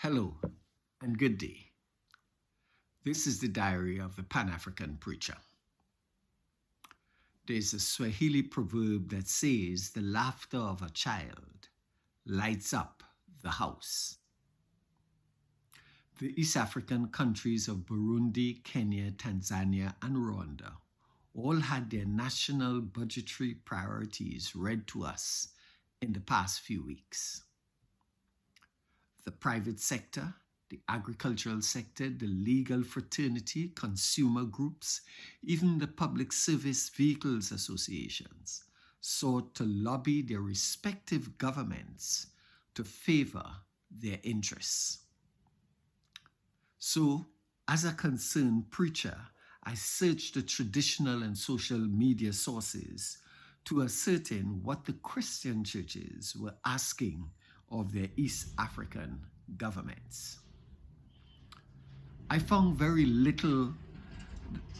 Hello and good day. This is the diary of the Pan-African preacher. There's a Swahili proverb that says the laughter of a child lights up the house. The East African countries of Burundi, Kenya, Tanzania, and Rwanda all had their national budgetary priorities read to us in the past few weeks. The private sector, the agricultural sector, the legal fraternity, consumer groups, even the public service vehicles associations sought to lobby their respective governments to favor their interests. So, as a concerned preacher, I searched the traditional and social media sources to ascertain what the Christian churches were asking of their East African governments. I found very little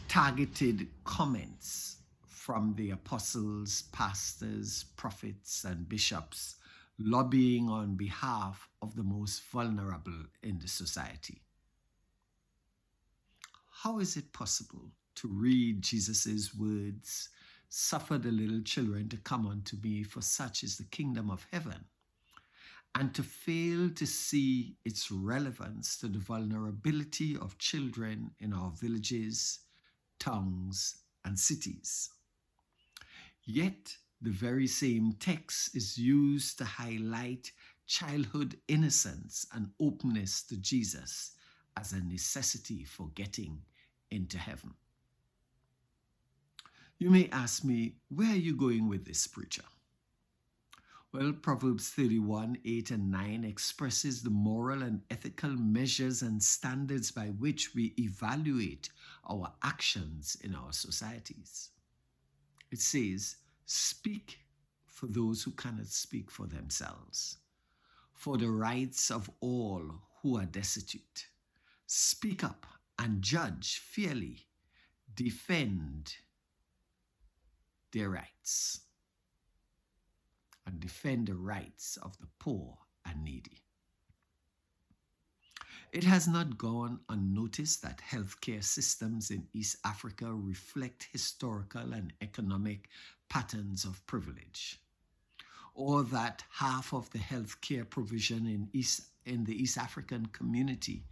targeted comments from the apostles, pastors, prophets, and bishops lobbying on behalf of the most vulnerable in the society. How is it possible to read Jesus' words, "Suffer the little children to come unto me, for such is the kingdom of heaven," and to fail to see its relevance to the vulnerability of children in our villages, towns, and cities? Yet, the very same text is used to highlight childhood innocence and openness to Jesus as a necessity for getting into heaven. You may ask me, where are you going with this, preacher? Well, Proverbs 31, 8 and 9 expresses the moral and ethical measures and standards by which we evaluate our actions in our societies. It says, "Speak for those who cannot speak for themselves, for the rights of all who are destitute. Speak up and judge fairly, defend their rights, and defend the rights of the poor and needy." It has not gone unnoticed that healthcare systems in East Africa reflect historical and economic patterns of privilege, or that half of the healthcare provision in the East African community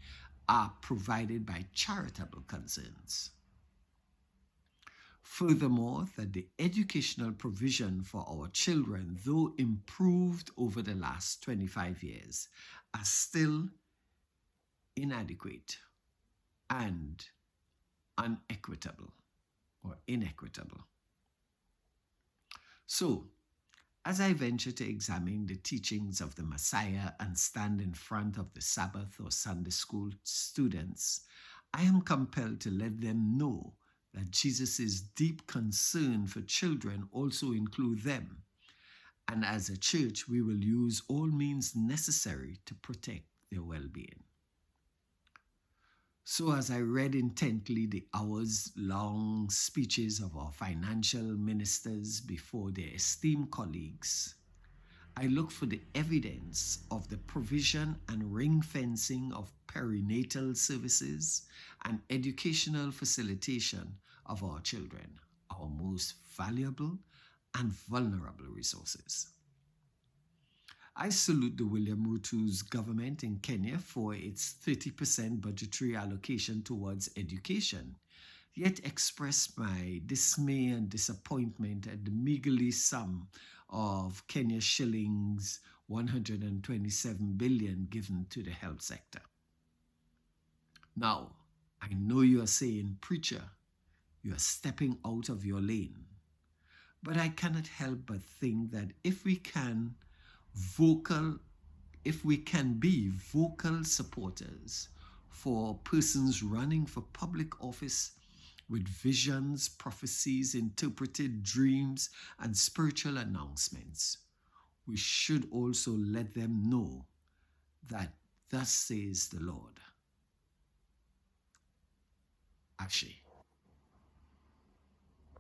are provided by charitable concerns. Furthermore, that the educational provision for our children, though improved over the last 25 years, are still inadequate and inequitable. So, as I venture to examine the teachings of the Messiah and stand in front of the Sabbath or Sunday school students, I am compelled to let them know that Jesus' deep concern for children also includes them. And as a church, we will use all means necessary to protect their well-being. So as I read intently the hours-long speeches of our financial ministers before their esteemed colleagues, I look for the evidence of the provision and ring-fencing of perinatal services and educational facilitation of our children, our most valuable and vulnerable resources. I salute the William Ruto's government in Kenya for its 30% budgetary allocation towards education, yet express my dismay and disappointment at the meagerly sum of Kenya shillings 127 billion given to the health sector. Now, I know you are saying, "Preacher, you are stepping out of your lane." But I cannot help but think that if we can be vocal supporters for persons running for public office with visions, prophecies, interpreted dreams, and spiritual announcements, we should also let them know that thus says the Lord. Ashe.